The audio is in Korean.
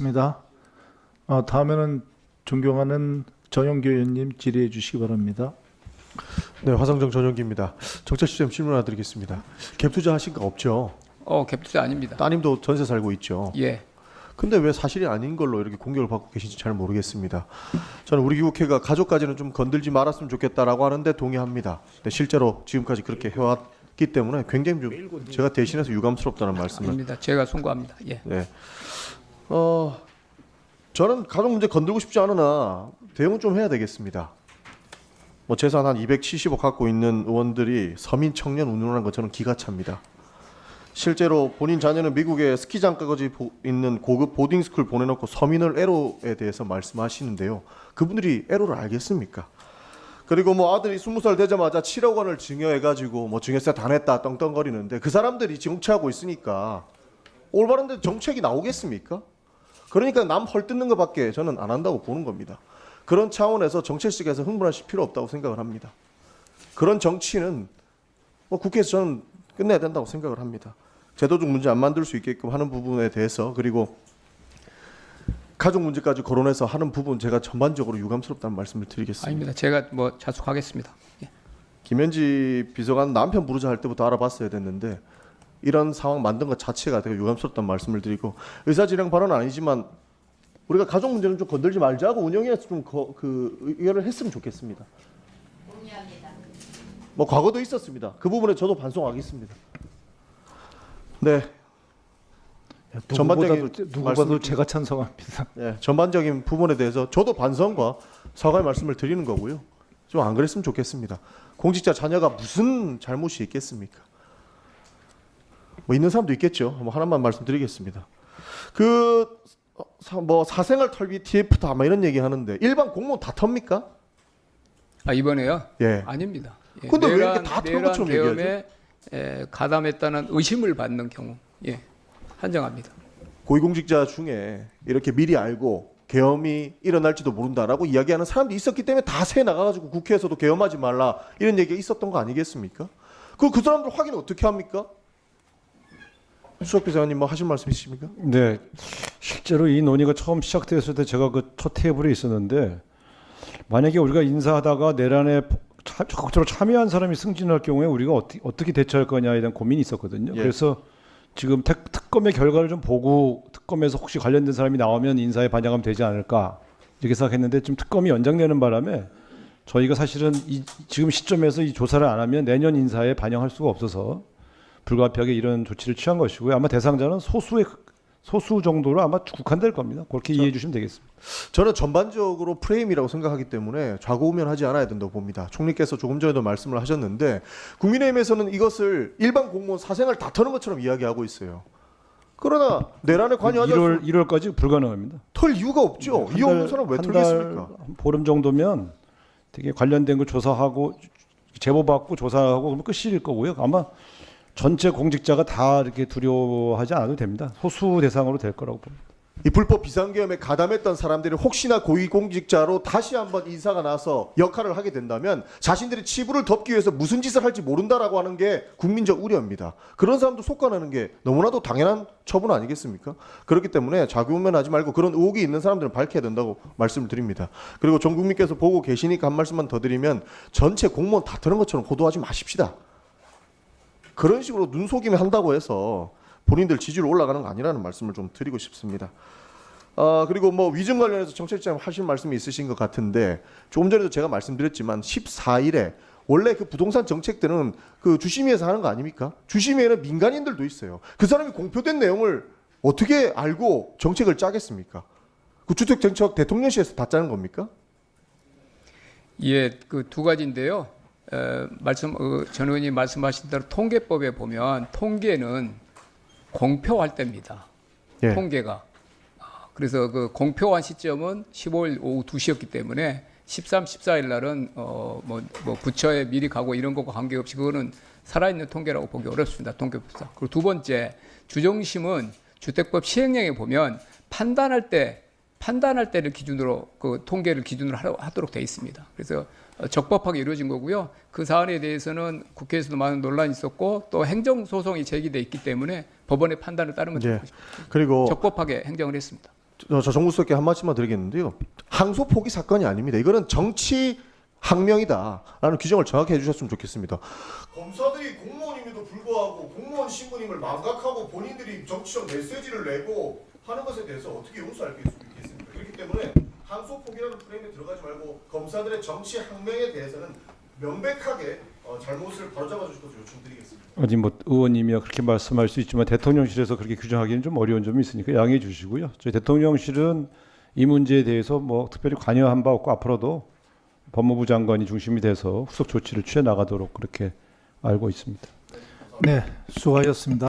입니다. 다음에는 존경하는 정영교 의원님 질의해 주시기 바랍니다. 네, 화성정 전용기입니다. 정책시스템 질문 하나 드리겠습니다. 갭 투자 하신 거 없죠? 갭 투자 아닙니다. 따님도 전세 살고 있죠? 예. 근데 왜 사실이 아닌 걸로 이렇게 공격을 받고 계신지 잘 모르겠습니다. 저는 우리 국회가 가족까지는 좀 건들지 말았으면 좋겠다라고 하는데 동의합니다. 근데 실제로 지금까지 그렇게 해왔기 때문에 굉장히 좀 제가 대신해서 유감스럽다는 말씀을. 아닙니다. 제가 송구합니다. 예. 네. 저는 가족 문제 건들고 싶지 않으나 대응은 좀 해야 되겠습니다. 뭐 재산 한 270억 갖고 있는 의원들이 서민 청년 운운하는 거 저는 기가 찹니다. 실제로 본인 자녀는 미국에 스키장까지 있는 고급 보딩스쿨 보내놓고 서민을 애로에 대해서 말씀하시는데요. 그분들이 애로를 알겠습니까? 그리고 뭐 아들이 20살 되자마자 7억 원을 증여해가지고 뭐 증여세 다 냈다 떵떵거리는데 그 사람들이 정치하고 있으니까 올바른데 정책이 나오겠습니까? 그러니까 남 헐뜯는 것밖에 저는 안 한다고 보는 겁니다. 그런 차원에서 정책식에서 흥분하실 필요 없다고 생각을 합니다. 그런 정치는 뭐 국회에서 저는 끝내야 된다고 생각을 합니다. 제도적 문제 안 만들 수 있게끔 하는 부분에 대해서 그리고 가족 문제까지 거론해서 하는 부분 제가 전반적으로 유감스럽다는 말씀을 드리겠습니다. 아닙니다. 제가 뭐 자숙하겠습니다. 예. 김현지 비서관 남편 부르자 할 때부터 알아봤어야 됐는데 이런 상황 만든 것 자체가 되게 유감스럽다는 말씀을 드리고 의사진행 발언은 아니지만 우리가 가족 문제는 좀 건들지 말자고 운영위에서 좀 의견을 했으면 좋겠습니다. 동의합니다. 뭐 과거도 있었습니다. 그 부분에 저도 반성하겠습니다. 네. 누구 봐도 제가 찬성합니다. 네, 전반적인 부분에 대해서 저도 반성과 사과의 말씀을 드리는 거고요. 좀 안 그랬으면 좋겠습니다. 공직자 자녀가 무슨 잘못이 있겠습니까? 뭐 있는 사람도 있겠죠. 뭐 하나만 말씀드리겠습니다. 뭐 사생활 털기 TF다 뭐 이런 얘기 하는데 일반 공무원 다 텁니까? 이번에요? 예. 아닙니다. 예. 근데 왜 이렇게 다 털 것처럼 얘기하죠? 계엄에 가담했다는 의심을 받는 경우 한정합니다. 고위공직자 중에 이렇게 미리 알고 계엄이 일어날지도 모른다라고 이야기하는 사람도 있었기 때문에 다 새 나가가지고 국회에서도 계엄하지 말라 이런 얘기가 있었던 거 아니겠습니까? 그 사람들 확인을 어떻게 합니까? 수석 비서관님 뭐 하실 말씀 있으십니까? 네, 실제로 이 논의가 처음 시작되었을 때 제가 그 첫 테이블에 있었는데 만약에 우리가 인사하다가 내란에 적극적으로 참여한 사람이 승진할 경우에 우리가 어떻게 대처할 거냐에 대한 고민이 있었거든요. 예. 그래서 지금 특검의 결과를 좀 보고 특검에서 혹시 관련된 사람이 나오면 인사에 반영하면 되지 않을까 이렇게 생각했는데 지금 특검이 연장되는 바람에 저희가 사실은 지금 시점에서 이 조사를 안 하면 내년 인사에 반영할 수가 없어서 불가피하게 이런 조치를 취한 것이고요. 아마 대상자는 소수 정도로 아마 국한될 겁니다. 그렇게 이해해 주시면 되겠습니다. 저는 전반적으로 프레임이라고 생각하기 때문에 좌고우면하지 않아야 된다고 봅니다. 총리께서 조금 전에도 말씀을 하셨는데 국민의힘에서는 이것을 일반 공무원 사생활 다 터는 것처럼 이야기하고 있어요. 그러나 내란에 관여하지 1월까지 불가능합니다. 털 이유가 없죠. 이유 없는 사람 왜 털겠습니까? 보름 정도면 되게 관련된 거 조사하고 제보 받고 조사하고 그러면 끝일 거고요. 아마 전체 공직자가 다 이렇게 두려워하지 않아도 됩니다. 소수 대상으로 될 거라고 봅니다. 이 불법 비상계엄에 가담했던 사람들이 혹시나 고위공직자로 다시 한번 인사가 나서 역할을 하게 된다면 자신들의 치부를 덮기 위해서 무슨 짓을 할지 모른다라고 하는 게 국민적 우려입니다. 그런 사람도 속아내는 게 너무나도 당연한 처분 아니겠습니까? 그렇기 때문에 좌우면하지 말고 그런 의혹이 있는 사람들은 밝혀야 된다고 말씀을 드립니다. 그리고 전 국민께서 보고 계시니까 한 말씀만 더 드리면 전체 공무원 다 트는 것처럼 호도하지 마십시다. 그런 식으로 눈속임에 한다고 해서 본인들 지지율 올라가는 거 아니라는 말씀을 좀 드리고 싶습니다. 그리고 뭐 위증 관련해서 정책자님 하실 말씀이 있으신 것 같은데 조금 전에도 제가 말씀드렸지만 14일에 원래 그 부동산 정책들은 그 주심위에서 하는 거 아닙니까? 주심위에는 민간인들도 있어요. 그 사람이 공표된 내용을 어떻게 알고 정책을 짜겠습니까? 그 주택정책 대통령실에서 다 짜는 겁니까? 예, 그 두 가지인데요. 전 의원님 말씀하신 대로 통계법에 보면 통계는 공표할 때입니다. 예. 통계가. 그래서 그 공표한 시점은 15일 오후 2시였기 때문에 13, 14일 날은 뭐 부처에 미리 가고 이런 것과 관계없이 그거는 살아있는 통계라고 보기 어렵습니다. 통계법상. 그리고 두 번째, 주정심은 주택법 시행령에 보면 판단할 때를 기준으로 그 통계를 기준으로 하도록 되어 있습니다. 그래서 적법하게 이루어진 거고요. 그 사안에 대해서는 국회에서도 많은 논란이 있었고 또 행정 소송이 제기돼 있기 때문에 법원의 판단을 따르면 예. 그리고 적법하게 행정을 했습니다. 저 정무수석께 한 말씀만 드리겠는데요. 항소 포기 사건이 아닙니다. 이거는 정치 항명이다라는 규정을 정확히 해주셨으면 좋겠습니다. 검사들이 공무원임에도 불구하고 공무원 신분임을 망각하고 본인들이 정치적 메시지를 내고 하는 것에 대해서 어떻게 용서할 수 있겠습니까? 그렇기 때문에 항소 포기라는 프레임에 들어가지 말고 검사들의 정치 항명에 대해서는 명백하게 잘못을 바로잡아 주실 것을 요청드리겠습니다. 어디 뭐 의원님이야 그렇게 말씀할 수 있지만 대통령실에서 그렇게 규정하기는 좀 어려운 점이 있으니까 양해해 주시고요. 저희 대통령실은 이 문제에 대해서 뭐 특별히 관여한 바 없고 앞으로도 법무부 장관이 중심이 돼서 후속 조치를 취해 나가도록 그렇게 알고 있습니다. 네, 수고하셨습니다.